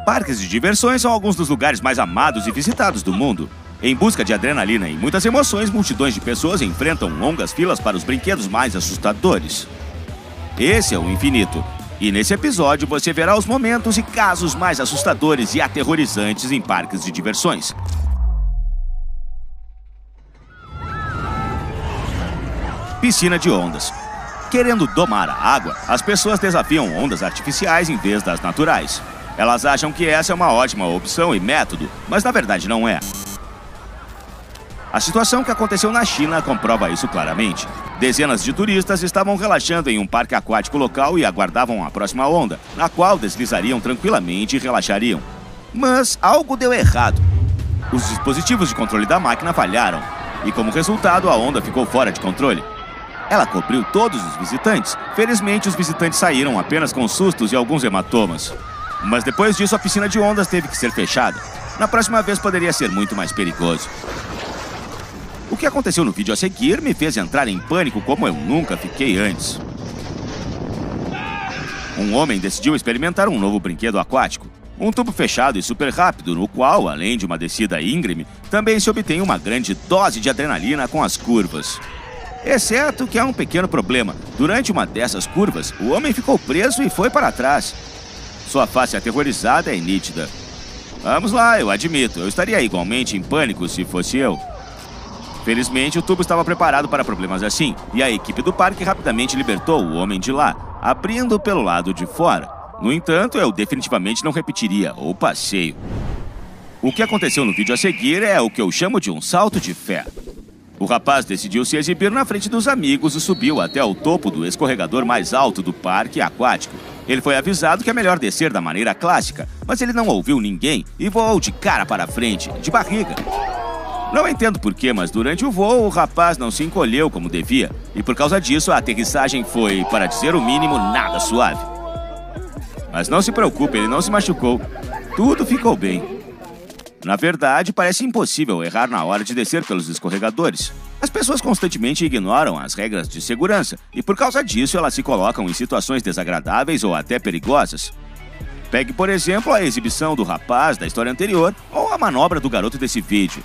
Parques de diversões são alguns dos lugares mais amados e visitados do mundo. Em busca de adrenalina e muitas emoções, multidões de pessoas enfrentam longas filas para os brinquedos mais assustadores. Esse é o Infinito, e nesse episódio você verá os momentos e casos mais assustadores e aterrorizantes em parques de diversões. Piscina de ondas. Querendo domar a água, as pessoas desafiam ondas artificiais em vez das naturais. Elas acham que essa é uma ótima opção e método, mas na verdade não é. A situação que aconteceu na China comprova isso claramente. Dezenas de turistas estavam relaxando em um parque aquático local e aguardavam a próxima onda, na qual deslizariam tranquilamente e relaxariam. Mas algo deu errado. Os dispositivos de controle da máquina falharam, e como resultado a onda ficou fora de controle. Ela cobriu todos os visitantes. Felizmente, os visitantes saíram apenas com sustos e alguns hematomas. Mas depois disso, a piscina de ondas teve que ser fechada. Na próxima vez poderia ser muito mais perigoso. O que aconteceu no vídeo a seguir me fez entrar em pânico como eu nunca fiquei antes. Um homem decidiu experimentar um novo brinquedo aquático. Um tubo fechado e super rápido, no qual, além de uma descida íngreme, também se obtém uma grande dose de adrenalina com as curvas. Exceto que há um pequeno problema. Durante uma dessas curvas, o homem ficou preso e foi para trás. Sua face aterrorizada é nítida. Vamos lá, eu admito, eu estaria igualmente em pânico se fosse eu. Felizmente, o tubo estava preparado para problemas assim, e a equipe do parque rapidamente libertou o homem de lá, abrindo pelo lado de fora. No entanto, eu definitivamente não repetiria o passeio. O que aconteceu no vídeo a seguir é o que eu chamo de um salto de fé. O rapaz decidiu se exibir na frente dos amigos e subiu até o topo do escorregador mais alto do parque aquático. Ele foi avisado que é melhor descer da maneira clássica, mas ele não ouviu ninguém e voou de cara para frente, de barriga. Não entendo porquê, mas durante o voo o rapaz não se encolheu como devia, e por causa disso a aterrissagem foi, para dizer o mínimo, nada suave. Mas não se preocupe, ele não se machucou. Tudo ficou bem. Na verdade, parece impossível errar na hora de descer pelos escorregadores. As pessoas constantemente ignoram as regras de segurança e, por causa disso, elas se colocam em situações desagradáveis ou até perigosas. Pegue, por exemplo, a exibição do rapaz da história anterior ou a manobra do garoto desse vídeo.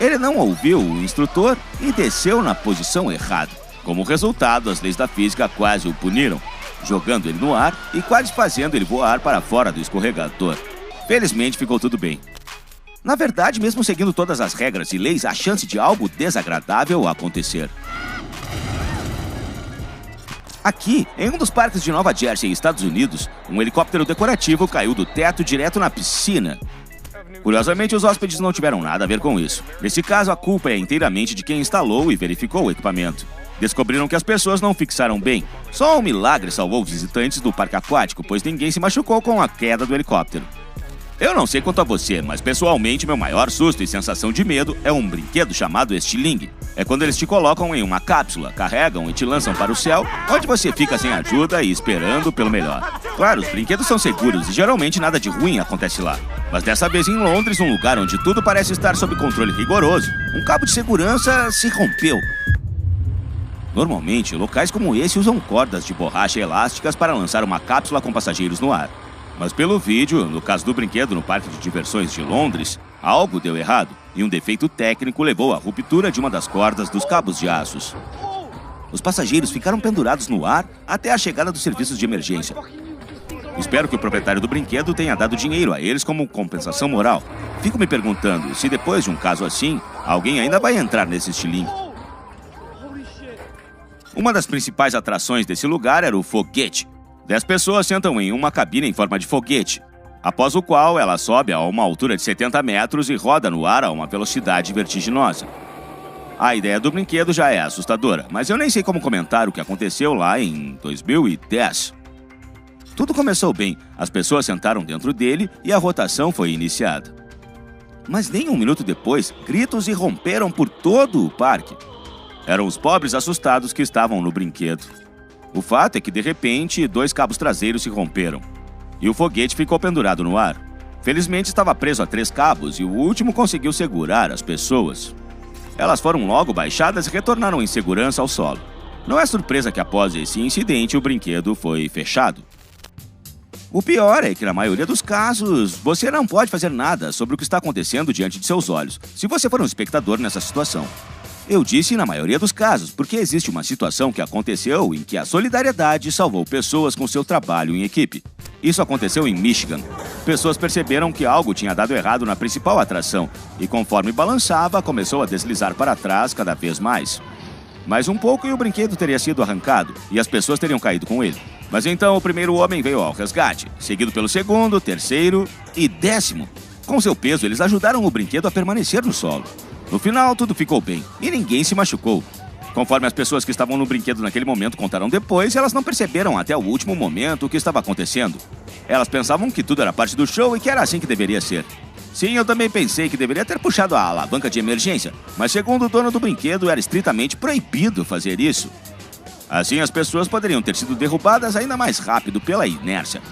Ele não ouviu o instrutor e desceu na posição errada. Como resultado, as leis da física quase o puniram, jogando ele no ar e quase fazendo ele voar para fora do escorregador. Felizmente, ficou tudo bem. Na verdade, mesmo seguindo todas as regras e leis, há chance de algo desagradável acontecer. Aqui, em um dos parques de Nova Jersey, Estados Unidos, um helicóptero decorativo caiu do teto direto na piscina. Curiosamente, os hóspedes não tiveram nada a ver com isso. Nesse caso, a culpa é inteiramente de quem instalou e verificou o equipamento. Descobriram que as pessoas não fixaram bem. Só um milagre salvou os visitantes do parque aquático, pois ninguém se machucou com a queda do helicóptero. Eu não sei quanto a você, mas pessoalmente meu maior susto e sensação de medo é um brinquedo chamado estilingue. É quando eles te colocam em uma cápsula, carregam e te lançam para o céu, onde você fica sem ajuda e esperando pelo melhor. Claro, os brinquedos são seguros e geralmente nada de ruim acontece lá. Mas dessa vez em Londres, um lugar onde tudo parece estar sob controle rigoroso, um cabo de segurança se rompeu. Normalmente, locais como esse usam cordas de borracha elásticas para lançar uma cápsula com passageiros no ar. Mas pelo vídeo, no caso do brinquedo no Parque de Diversões de Londres, algo deu errado e um defeito técnico levou à ruptura de uma das cordas dos cabos de aços. Os passageiros ficaram pendurados no ar até a chegada dos serviços de emergência. Espero que o proprietário do brinquedo tenha dado dinheiro a eles como compensação moral. Fico me perguntando se depois de um caso assim, alguém ainda vai entrar nesse estilingue. Uma das principais atrações desse lugar era o foguete. 10 pessoas sentam em uma cabine em forma de foguete, após o qual ela sobe a uma altura de 70 metros e roda no ar a uma velocidade vertiginosa. A ideia do brinquedo já é assustadora, mas eu nem sei como comentar o que aconteceu lá em 2010. Tudo começou bem, as pessoas sentaram dentro dele e a rotação foi iniciada. Mas nem um minuto depois, gritos irromperam por todo o parque. Eram os pobres assustados que estavam no brinquedo. O fato é que, de repente, 2 cabos traseiros se romperam e o foguete ficou pendurado no ar. Felizmente, estava preso a 3 cabos e o último conseguiu segurar as pessoas. Elas foram logo baixadas e retornaram em segurança ao solo. Não é surpresa que, após esse incidente, o brinquedo foi fechado. O pior é que, na maioria dos casos, você não pode fazer nada sobre o que está acontecendo diante de seus olhos, se você for um espectador nessa situação. Eu disse na maioria dos casos, porque existe uma situação que aconteceu em que a solidariedade salvou pessoas com seu trabalho em equipe. Isso aconteceu em Michigan. Pessoas perceberam que algo tinha dado errado na principal atração e, conforme balançava, começou a deslizar para trás cada vez mais. Mais um pouco e o brinquedo teria sido arrancado, e as pessoas teriam caído com ele. Mas então o primeiro homem veio ao resgate, seguido pelo segundo, terceiro e 10º. Com seu peso, eles ajudaram o brinquedo a permanecer no solo. No final, tudo ficou bem, e ninguém se machucou. Conforme as pessoas que estavam no brinquedo naquele momento contaram depois, elas não perceberam até o último momento o que estava acontecendo. Elas pensavam que tudo era parte do show e que era assim que deveria ser. Sim, eu também pensei que deveria ter puxado a alavanca de emergência, mas segundo o dono do brinquedo, era estritamente proibido fazer isso. Assim, as pessoas poderiam ter sido derrubadas ainda mais rápido pela inércia.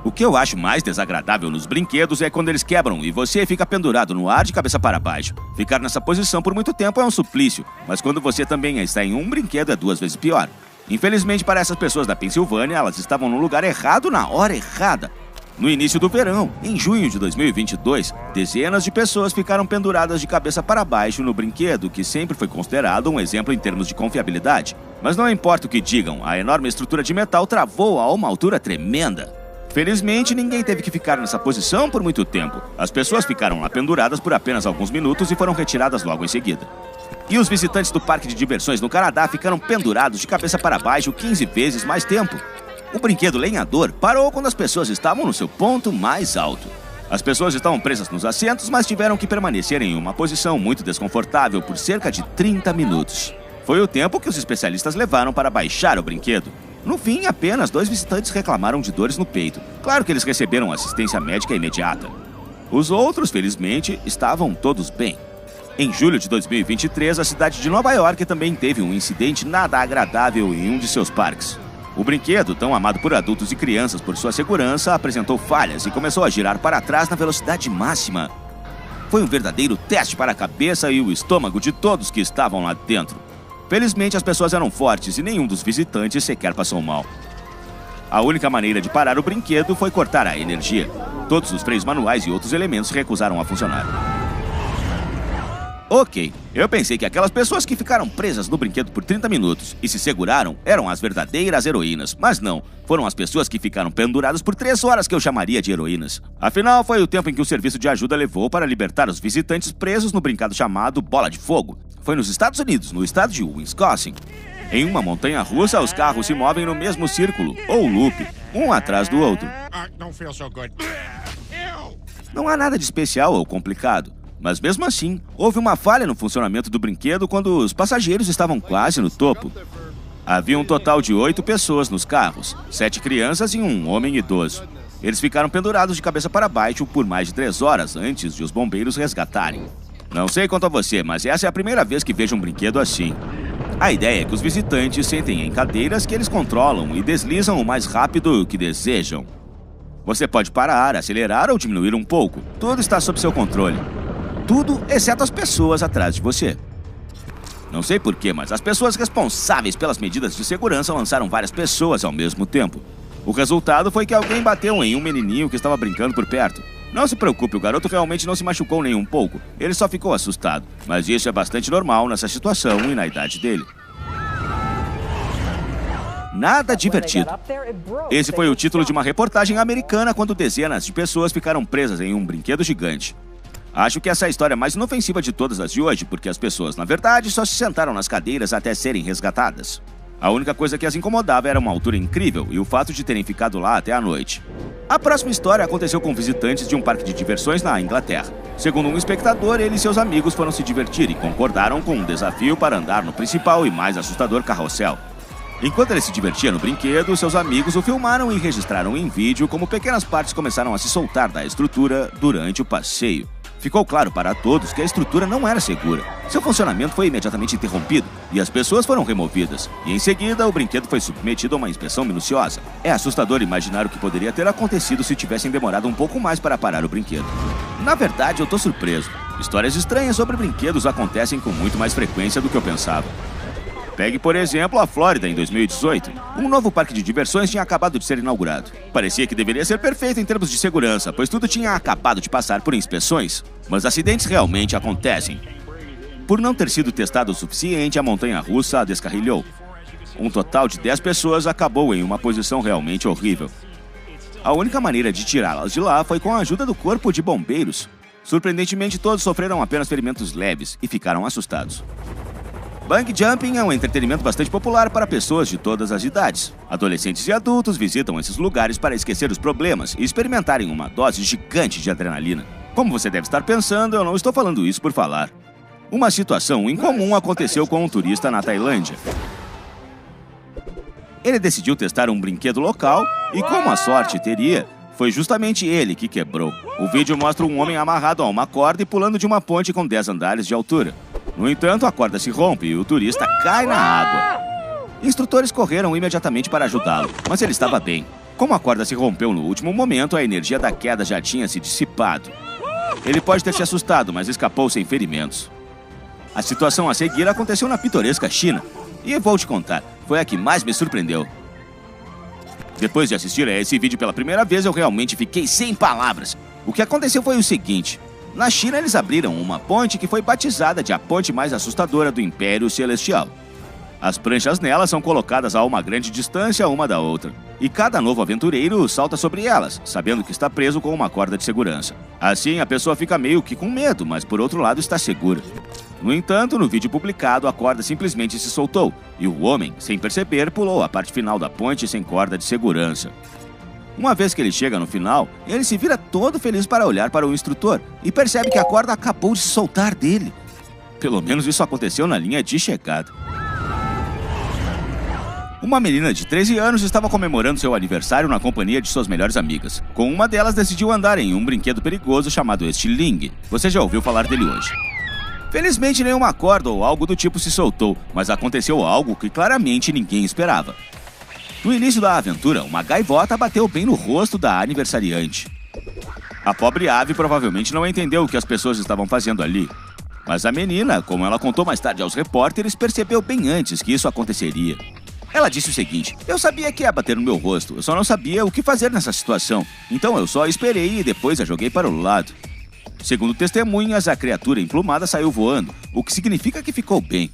O que eu acho mais desagradável nos brinquedos é quando eles quebram e você fica pendurado no ar de cabeça para baixo. Ficar nessa posição por muito tempo é um suplício, mas quando você também está em um brinquedo é 2 vezes pior. Infelizmente, para essas pessoas da Pensilvânia, elas estavam no lugar errado na hora errada. No início do verão, em junho de 2022, dezenas de pessoas ficaram penduradas de cabeça para baixo no brinquedo, que sempre foi considerado um exemplo em termos de confiabilidade. Mas não importa o que digam, a enorme estrutura de metal travou a uma altura tremenda. Felizmente, ninguém teve que ficar nessa posição por muito tempo. As pessoas ficaram lá penduradas por apenas alguns minutos e foram retiradas logo em seguida. E os visitantes do parque de diversões no Canadá ficaram pendurados de cabeça para baixo 15 vezes mais tempo. O brinquedo lenhador parou quando as pessoas estavam no seu ponto mais alto. As pessoas estavam presas nos assentos, mas tiveram que permanecer em uma posição muito desconfortável por cerca de 30 minutos. Foi o tempo que os especialistas levaram para baixar o brinquedo. No fim, apenas 2 visitantes reclamaram de dores no peito. Claro que eles receberam assistência médica imediata. Os outros, felizmente, estavam todos bem. Em julho de 2023, a cidade de Nova York também teve um incidente nada agradável em um de seus parques. O brinquedo, tão amado por adultos e crianças por sua segurança, apresentou falhas e começou a girar para trás na velocidade máxima. Foi um verdadeiro teste para a cabeça e o estômago de todos que estavam lá dentro. Felizmente, as pessoas eram fortes e nenhum dos visitantes sequer passou mal. A única maneira de parar o brinquedo foi cortar a energia. Todos os freios manuais e outros elementos recusaram a funcionar. Ok, eu pensei que aquelas pessoas que ficaram presas no brinquedo por 30 minutos e se seguraram eram as verdadeiras heroínas, mas não, foram as pessoas que ficaram penduradas por 3 horas que eu chamaria de heroínas. Afinal, foi o tempo em que o serviço de ajuda levou para libertar os visitantes presos no brinquedo chamado Bola de Fogo. Foi nos Estados Unidos, no estado de Wisconsin. Em uma montanha-russa, os carros se movem no mesmo círculo, ou loop, um atrás do outro. Não há nada de especial ou complicado. Mas mesmo assim, houve uma falha no funcionamento do brinquedo quando os passageiros estavam quase no topo. Havia um total de 8 pessoas nos carros, 7 crianças e um homem idoso. Eles ficaram pendurados de cabeça para baixo por mais de 3 horas antes de os bombeiros resgatarem. Não sei quanto a você, mas essa é a primeira vez que vejo um brinquedo assim. A ideia é que os visitantes sentem em cadeiras que eles controlam e deslizam o mais rápido que desejam. Você pode parar, acelerar ou diminuir um pouco. Tudo está sob seu controle. Tudo exceto as pessoas atrás de você. Não sei porquê, mas as pessoas responsáveis pelas medidas de segurança lançaram várias pessoas ao mesmo tempo. O resultado foi que alguém bateu em um menininho que estava brincando por perto. Não se preocupe, o garoto realmente não se machucou nem um pouco. Ele só ficou assustado, mas isso é bastante normal nessa situação e na idade dele. Nada divertido. Esse foi o título de uma reportagem americana quando dezenas de pessoas ficaram presas em um brinquedo gigante. Acho que essa é a história mais inofensiva de todas as de hoje, porque as pessoas, na verdade, só se sentaram nas cadeiras até serem resgatadas. A única coisa que as incomodava era uma altura incrível e o fato de terem ficado lá até a noite. A próxima história aconteceu com visitantes de um parque de diversões na Inglaterra. Segundo um espectador, ele e seus amigos foram se divertir e concordaram com um desafio para andar no principal e mais assustador carrossel. Enquanto ele se divertia no brinquedo, seus amigos o filmaram e registraram em vídeo como pequenas partes começaram a se soltar da estrutura durante o passeio. Ficou claro para todos que a estrutura não era segura. Seu funcionamento foi imediatamente interrompido e as pessoas foram removidas. E em seguida, o brinquedo foi submetido a uma inspeção minuciosa. É assustador imaginar o que poderia ter acontecido se tivessem demorado um pouco mais para parar o brinquedo. Na verdade, eu tô surpreso. Histórias estranhas sobre brinquedos acontecem com muito mais frequência do que eu pensava. Pegue, por exemplo, a Flórida em 2018. Um novo parque de diversões tinha acabado de ser inaugurado. Parecia que deveria ser perfeito em termos de segurança, pois tudo tinha acabado de passar por inspeções. Mas acidentes realmente acontecem. Por não ter sido testado o suficiente, a montanha-russa a descarrilhou. Um total de 10 pessoas acabou em uma posição realmente horrível. A única maneira de tirá-las de lá foi com a ajuda do corpo de bombeiros. Surpreendentemente, todos sofreram apenas ferimentos leves e ficaram assustados. Bungee jumping é um entretenimento bastante popular para pessoas de todas as idades. Adolescentes e adultos visitam esses lugares para esquecer os problemas e experimentarem uma dose gigante de adrenalina. Como você deve estar pensando, eu não estou falando isso por falar. Uma situação incomum aconteceu com um turista na Tailândia. Ele decidiu testar um brinquedo local e, como a sorte teria, foi justamente ele que quebrou. O vídeo mostra um homem amarrado a uma corda e pulando de uma ponte com 10 andares de altura. No entanto, a corda se rompe e o turista cai na água. Instrutores correram imediatamente para ajudá-lo, mas ele estava bem. Como a corda se rompeu no último momento, a energia da queda já tinha se dissipado. Ele pode ter se assustado, mas escapou sem ferimentos. A situação a seguir aconteceu na pitoresca China. E vou te contar, foi a que mais me surpreendeu. Depois de assistir a esse vídeo pela primeira vez, eu realmente fiquei sem palavras. O que aconteceu foi o seguinte. Na China, eles abriram uma ponte que foi batizada de a ponte mais assustadora do Império Celestial. As pranchas nela são colocadas a uma grande distância uma da outra, e cada novo aventureiro salta sobre elas, sabendo que está preso com uma corda de segurança. Assim, a pessoa fica meio que com medo, mas por outro lado está segura. No entanto, no vídeo publicado, a corda simplesmente se soltou, e o homem, sem perceber, pulou a parte final da ponte sem corda de segurança. Uma vez que ele chega no final, ele se vira todo feliz para olhar para o instrutor e percebe que a corda acabou de se soltar dele. Pelo menos isso aconteceu na linha de chegada. Uma menina de 13 anos estava comemorando seu aniversário na companhia de suas melhores amigas. Com uma delas, decidiu andar em um brinquedo perigoso chamado estilingue. Você já ouviu falar dele hoje. Felizmente, nenhuma corda ou algo do tipo se soltou, mas aconteceu algo que claramente ninguém esperava. No início da aventura, uma gaivota bateu bem no rosto da aniversariante. A pobre ave provavelmente não entendeu o que as pessoas estavam fazendo ali. Mas a menina, como ela contou mais tarde aos repórteres, percebeu bem antes que isso aconteceria. Ela disse o seguinte: eu sabia que ia bater no meu rosto, eu só não sabia o que fazer nessa situação. Então eu só esperei e depois a joguei para o lado. Segundo testemunhas, a criatura emplumada saiu voando, o que significa que ficou bem.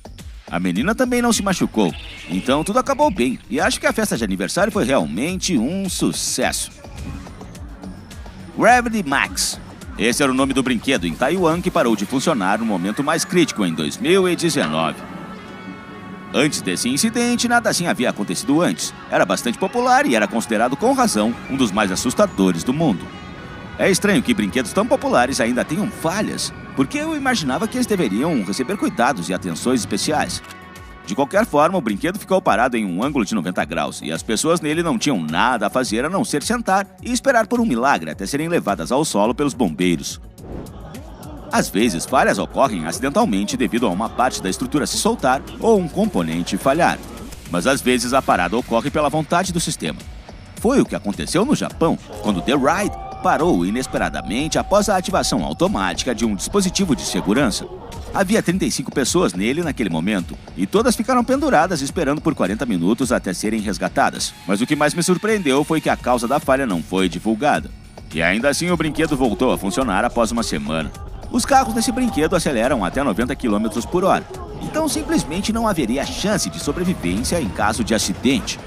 A menina também não se machucou, então tudo acabou bem, e acho que a festa de aniversário foi realmente um sucesso. Gravity Max. Esse era o nome do brinquedo em Taiwan que parou de funcionar no momento mais crítico em 2019. Antes desse incidente, nada assim havia acontecido antes. Era bastante popular e era considerado com razão um dos mais assustadores do mundo. É estranho que brinquedos tão populares ainda tenham falhas, porque eu imaginava que eles deveriam receber cuidados e atenções especiais. De qualquer forma, o brinquedo ficou parado em um ângulo de 90 graus e as pessoas nele não tinham nada a fazer a não ser sentar e esperar por um milagre até serem levadas ao solo pelos bombeiros. Às vezes, falhas ocorrem acidentalmente devido a uma parte da estrutura se soltar ou um componente falhar. Mas às vezes a parada ocorre pela vontade do sistema. Foi o que aconteceu no Japão, quando The Ride parou inesperadamente após a ativação automática de um dispositivo de segurança. Havia 35 pessoas nele naquele momento, e todas ficaram penduradas esperando por 40 minutos até serem resgatadas. Mas o que mais me surpreendeu foi que a causa da falha não foi divulgada. E ainda assim o brinquedo voltou a funcionar após uma semana. Os carros desse brinquedo aceleram até 90 km por hora, então simplesmente não haveria chance de sobrevivência em caso de acidente.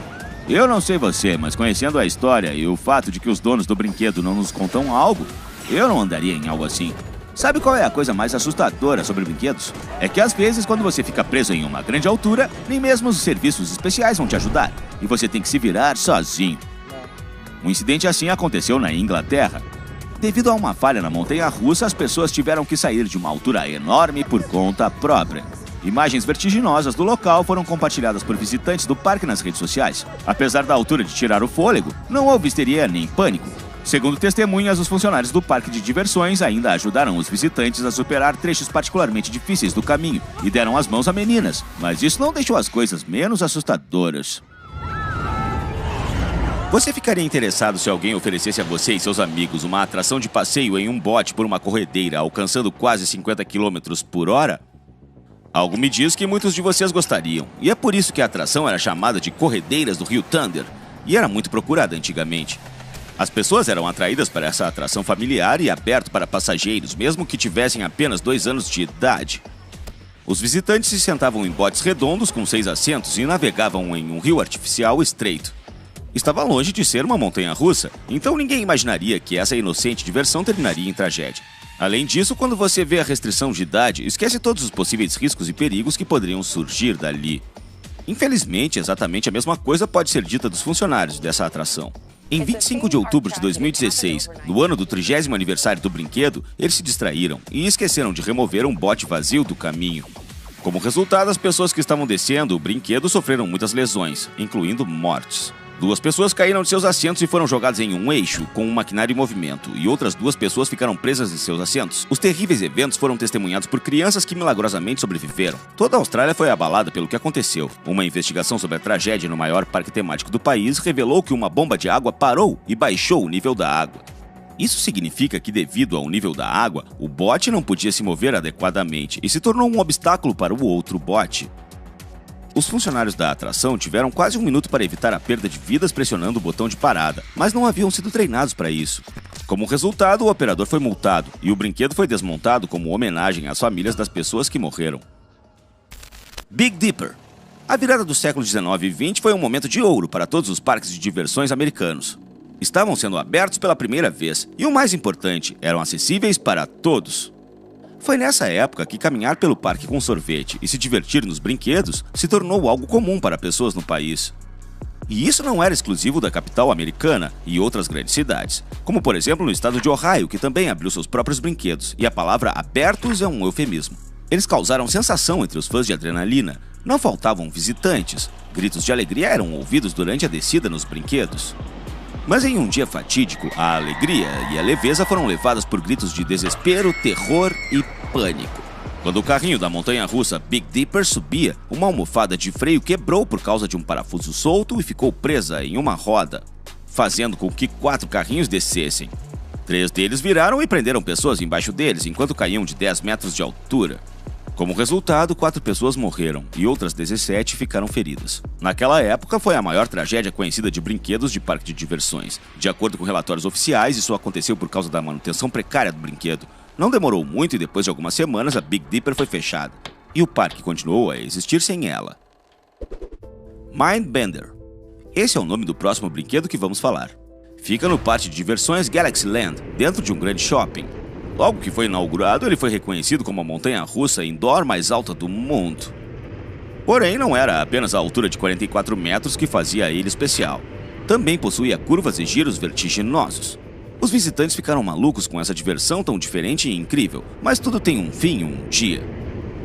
Eu não sei você, mas conhecendo a história e o fato de que os donos do brinquedo não nos contam algo, eu não andaria em algo assim. Sabe qual é a coisa mais assustadora sobre brinquedos? É que às vezes, quando você fica preso em uma grande altura, nem mesmo os serviços especiais vão te ajudar, e você tem que se virar sozinho. Um incidente assim aconteceu na Inglaterra. Devido a uma falha na montanha-russa, as pessoas tiveram que sair de uma altura enorme por conta própria. Imagens vertiginosas do local foram compartilhadas por visitantes do parque nas redes sociais. Apesar da altura de tirar o fôlego, não houve histeria nem pânico. Segundo testemunhas, os funcionários do parque de diversões ainda ajudaram os visitantes a superar trechos particularmente difíceis do caminho e deram as mãos a meninas, mas isso não deixou as coisas menos assustadoras. Você ficaria interessado se alguém oferecesse a você e seus amigos uma atração de passeio em um bote por uma corredeira alcançando quase 50 km por hora? Algo me diz que muitos de vocês gostariam, e é por isso que a atração era chamada de Corredeiras do Rio Thunder, e era muito procurada antigamente. As pessoas eram atraídas para essa atração familiar e aberta para passageiros, mesmo que tivessem apenas 2 anos de idade. Os visitantes se sentavam em botes redondos com 6 assentos e navegavam em um rio artificial estreito. Estava longe de ser uma montanha-russa, então ninguém imaginaria que essa inocente diversão terminaria em tragédia. Além disso, quando você vê a restrição de idade, esquece todos os possíveis riscos e perigos que poderiam surgir dali. Infelizmente, exatamente a mesma coisa pode ser dita dos funcionários dessa atração. Em 25 de outubro de 2016, no ano do 30º aniversário do brinquedo, eles se distraíram e esqueceram de remover um bote vazio do caminho. Como resultado, as pessoas que estavam descendo o brinquedo sofreram muitas lesões, incluindo mortes. 2 pessoas caíram de seus assentos e foram jogadas em um eixo com um maquinário em movimento, e outras 2 pessoas ficaram presas em seus assentos. Os terríveis eventos foram testemunhados por crianças que milagrosamente sobreviveram. Toda a Austrália foi abalada pelo que aconteceu. Uma investigação sobre a tragédia no maior parque temático do país revelou que uma bomba de água parou e baixou o nível da água. Isso significa que, devido ao nível da água, o bote não podia se mover adequadamente e se tornou um obstáculo para o outro bote. Os funcionários da atração tiveram quase 1 minuto para evitar a perda de vidas pressionando o botão de parada, mas não haviam sido treinados para isso. Como resultado, o operador foi multado e o brinquedo foi desmontado como homenagem às famílias das pessoas que morreram. Big Dipper. A virada do século XIX e XX foi um momento de ouro para todos os parques de diversões americanos. Estavam sendo abertos pela primeira vez e, o mais importante, eram acessíveis para todos. Foi nessa época que caminhar pelo parque com sorvete e se divertir nos brinquedos se tornou algo comum para pessoas no país. E isso não era exclusivo da capital americana e outras grandes cidades, como por exemplo no estado de Ohio, que também abriu seus próprios brinquedos, e a palavra abertos é um eufemismo. Eles causaram sensação entre os fãs de adrenalina, não faltavam visitantes, gritos de alegria eram ouvidos durante a descida nos brinquedos. Mas em um dia fatídico, a alegria e a leveza foram levadas por gritos de desespero, terror e pânico. Quando o carrinho da montanha-russa Big Dipper subia, uma almofada de freio quebrou por causa de um parafuso solto e ficou presa em uma roda, fazendo com que 4 carrinhos descessem. 3 deles viraram e prenderam pessoas embaixo deles enquanto caíam de 10 metros de altura. Como resultado, 4 pessoas morreram e outras 17 ficaram feridas. Naquela época, foi a maior tragédia conhecida de brinquedos de parque de diversões. De acordo com relatórios oficiais, isso aconteceu por causa da manutenção precária do brinquedo. Não demorou muito e depois de algumas semanas, a Big Dipper foi fechada. E o parque continuou a existir sem ela. Mindbender. Esse é o nome do próximo brinquedo que vamos falar. Fica no parque de diversões Galaxyland, dentro de um grande shopping. Logo que foi inaugurado, ele foi reconhecido como a montanha-russa indoor mais alta do mundo. Porém, não era apenas a altura de 44 metros que fazia ele especial. Também possuía curvas e giros vertiginosos. Os visitantes ficaram malucos com essa diversão tão diferente e incrível, mas tudo tem um fim um dia.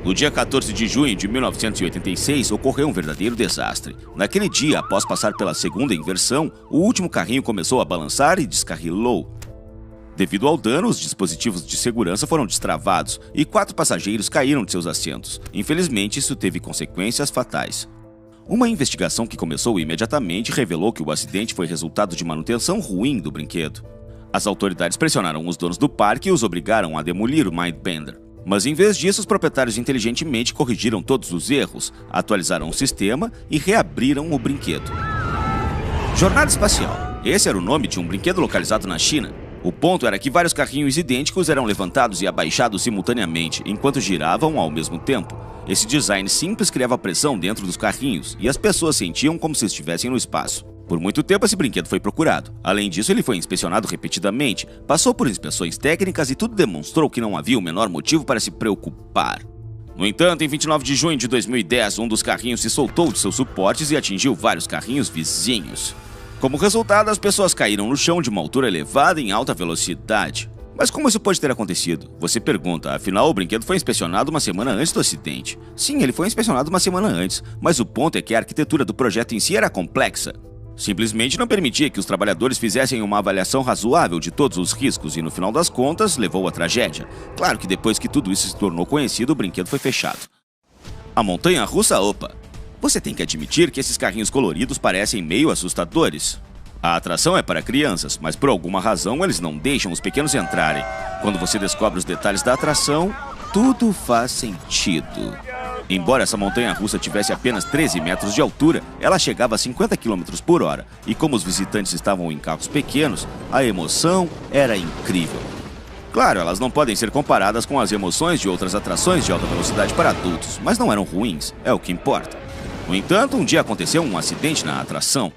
No dia 14 de junho de 1986, ocorreu um verdadeiro desastre. Naquele dia, após passar pela segunda inversão, o último carrinho começou a balançar e descarrilou. Devido ao dano, os dispositivos de segurança foram destravados e 4 passageiros caíram de seus assentos. Infelizmente, isso teve consequências fatais. Uma investigação que começou imediatamente revelou que o acidente foi resultado de manutenção ruim do brinquedo. As autoridades pressionaram os donos do parque e os obrigaram a demolir o Mindbender. Mas em vez disso, os proprietários inteligentemente corrigiram todos os erros, atualizaram o sistema e reabriram o brinquedo. Jornada Espacial. Esse era o nome de um brinquedo localizado na China. O ponto era que vários carrinhos idênticos eram levantados e abaixados simultaneamente, enquanto giravam ao mesmo tempo. Esse design simples criava pressão dentro dos carrinhos, e as pessoas sentiam como se estivessem no espaço. Por muito tempo esse brinquedo foi procurado. Além disso, ele foi inspecionado repetidamente, passou por inspeções técnicas e tudo demonstrou que não havia o menor motivo para se preocupar. No entanto, em 29 de junho de 2010, um dos carrinhos se soltou de seus suportes e atingiu vários carrinhos vizinhos. Como resultado, as pessoas caíram no chão de uma altura elevada em alta velocidade. Mas como isso pode ter acontecido? Você pergunta, afinal o brinquedo foi inspecionado uma semana antes do acidente. Sim, ele foi inspecionado uma semana antes, mas o ponto é que a arquitetura do projeto em si era complexa. Simplesmente não permitia que os trabalhadores fizessem uma avaliação razoável de todos os riscos e, no final das contas, levou à tragédia. Claro que depois que tudo isso se tornou conhecido, o brinquedo foi fechado. A montanha-russa Opa. Você tem que admitir que esses carrinhos coloridos parecem meio assustadores. A atração é para crianças, mas por alguma razão eles não deixam os pequenos entrarem. Quando você descobre os detalhes da atração, tudo faz sentido. Embora essa montanha-russa tivesse apenas 13 metros de altura, ela chegava a 50 km por hora, e como os visitantes estavam em carros pequenos, a emoção era incrível. Claro, elas não podem ser comparadas com as emoções de outras atrações de alta velocidade para adultos, mas não eram ruins, é o que importa. No entanto, um dia aconteceu um acidente na atração.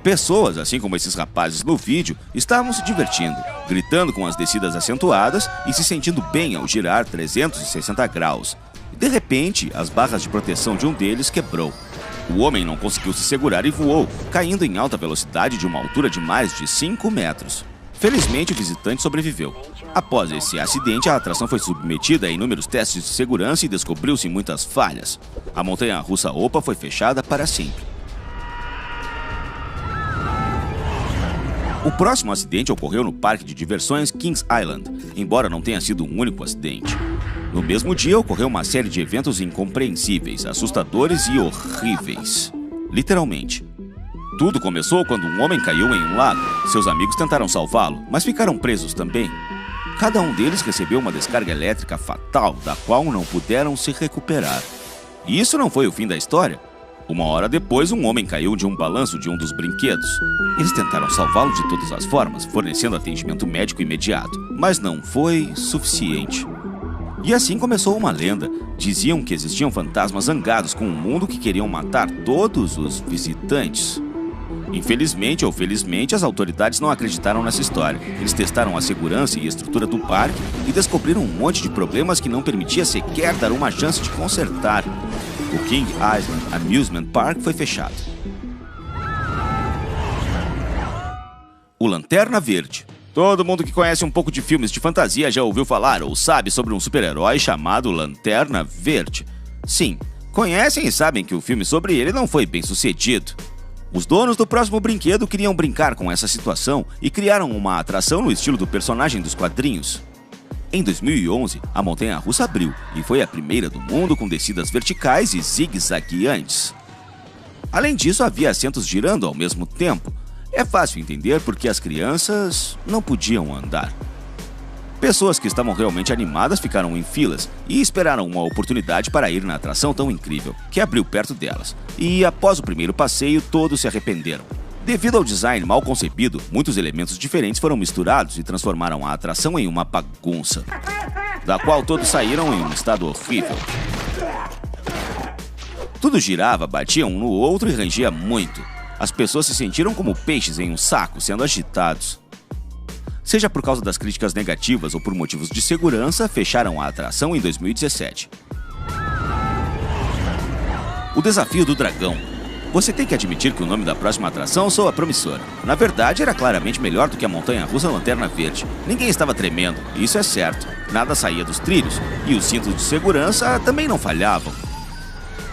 Pessoas, assim como esses rapazes no vídeo, estavam se divertindo, gritando com as descidas acentuadas e se sentindo bem ao girar 360 graus. De repente, as barras de proteção de um deles quebrou. O homem não conseguiu se segurar e voou, caindo em alta velocidade de uma altura de mais de 5 metros. Felizmente, o visitante sobreviveu. Após esse acidente, a atração foi submetida a inúmeros testes de segurança e descobriu-se muitas falhas. A montanha-russa OPA foi fechada para sempre. O próximo acidente ocorreu no parque de diversões Kings Island, embora não tenha sido um único acidente. No mesmo dia, ocorreu uma série de eventos incompreensíveis, assustadores e horríveis. Literalmente. Tudo começou quando um homem caiu em um lago. Seus amigos tentaram salvá-lo, mas ficaram presos também. Cada um deles recebeu uma descarga elétrica fatal, da qual não puderam se recuperar. E isso não foi o fim da história. Uma hora depois, um homem caiu de um balanço de um dos brinquedos. Eles tentaram salvá-lo de todas as formas, fornecendo atendimento médico imediato, mas não foi suficiente. E assim começou uma lenda. Diziam que existiam fantasmas zangados com o mundo que queriam matar todos os visitantes. Infelizmente ou felizmente, as autoridades não acreditaram nessa história. Eles testaram a segurança e a estrutura do parque e descobriram um monte de problemas que não permitia sequer dar uma chance de consertar. O King Island Amusement Park foi fechado. O Lanterna Verde. Todo mundo que conhece um pouco de filmes de fantasia já ouviu falar ou sabe sobre um super-herói chamado Lanterna Verde. Sim, conhecem e sabem que o filme sobre ele não foi bem sucedido. Os donos do próximo brinquedo queriam brincar com essa situação e criaram uma atração no estilo do personagem dos quadrinhos. Em 2011, a montanha-russa abriu e foi a primeira do mundo com descidas verticais e zigue-zagueantes. Além disso, havia assentos girando ao mesmo tempo. É fácil entender porque as crianças não podiam andar. Pessoas que estavam realmente animadas ficaram em filas e esperaram uma oportunidade para ir na atração tão incrível, que abriu perto delas. E após o primeiro passeio, todos se arrependeram. Devido ao design mal concebido, muitos elementos diferentes foram misturados e transformaram a atração em uma bagunça, da qual todos saíram em um estado horrível. Tudo girava, batia um no outro e rangia muito. As pessoas se sentiram como peixes em um saco, sendo agitados. Seja por causa das críticas negativas ou por motivos de segurança, fecharam a atração em 2017. O Desafio do Dragão. Você tem que admitir que o nome da próxima atração soa promissor. Na verdade, era claramente melhor do que a montanha-russa Lanterna Verde. Ninguém estava tremendo, isso é certo. Nada saía dos trilhos, e os cintos de segurança também não falhavam.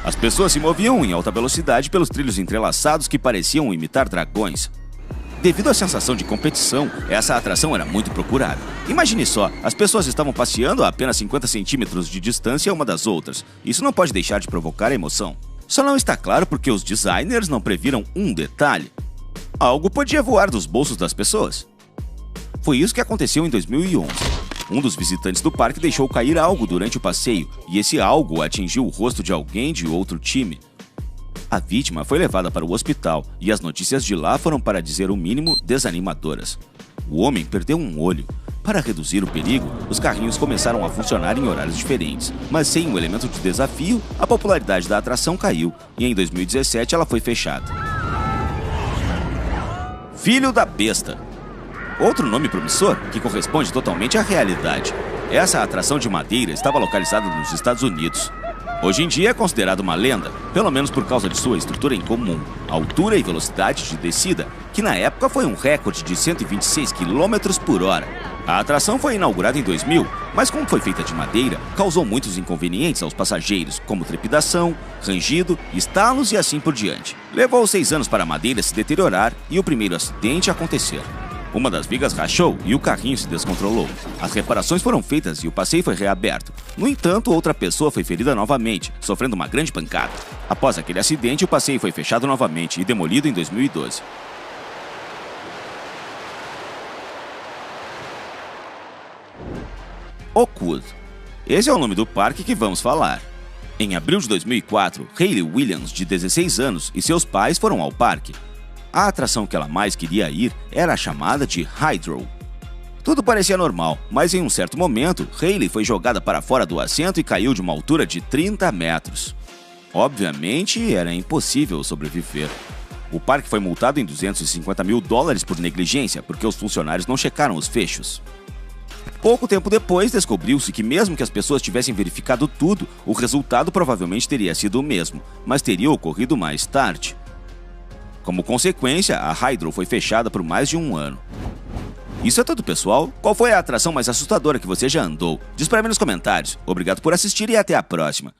As pessoas se moviam em alta velocidade pelos trilhos entrelaçados que pareciam imitar dragões. Devido à sensação de competição, essa atração era muito procurada. Imagine só, as pessoas estavam passeando a apenas 50 centímetros de distância uma das outras. Isso não pode deixar de provocar emoção. Só não está claro porque os designers não previram um detalhe. Algo podia voar dos bolsos das pessoas. Foi isso que aconteceu em 2011. Um dos visitantes do parque deixou cair algo durante o passeio, e esse algo atingiu o rosto de alguém de outro time. A vítima foi levada para o hospital, e as notícias de lá foram, para dizer o mínimo, desanimadoras. O homem perdeu um olho. Para reduzir o perigo, os carrinhos começaram a funcionar em horários diferentes, mas sem o elemento de desafio, a popularidade da atração caiu, e em 2017 ela foi fechada. Filho da Besta. Outro nome promissor que corresponde totalmente à realidade. Essa atração de madeira estava localizada nos Estados Unidos. Hoje em dia é considerada uma lenda, pelo menos por causa de sua estrutura incomum, altura e velocidade de descida, que na época foi um recorde de 126 km por hora. A atração foi inaugurada em 2000, mas como foi feita de madeira, causou muitos inconvenientes aos passageiros, como trepidação, rangido, estalos e assim por diante. Levou 6 anos para a madeira se deteriorar e o primeiro acidente acontecer. Uma das vigas rachou e o carrinho se descontrolou. As reparações foram feitas e o passeio foi reaberto. No entanto, outra pessoa foi ferida novamente, sofrendo uma grande pancada. Após aquele acidente, o passeio foi fechado novamente e demolido em 2012. Oakwood. Esse é o nome do parque que vamos falar. Em abril de 2004, Hayley Williams, de 16 anos, e seus pais foram ao parque. A atração que ela mais queria ir era a chamada de Hydro. Tudo parecia normal, mas em um certo momento, Hayley foi jogada para fora do assento e caiu de uma altura de 30 metros. Obviamente, era impossível sobreviver. O parque foi multado em $250 mil por negligência, porque os funcionários não checaram os fechos. Pouco tempo depois, descobriu-se que mesmo que as pessoas tivessem verificado tudo, o resultado provavelmente teria sido o mesmo, mas teria ocorrido mais tarde. Como consequência, a Hydro foi fechada por mais de um ano. Isso é tudo, pessoal. Qual foi a atração mais assustadora que você já andou? Diz para mim nos comentários. Obrigado por assistir e até a próxima.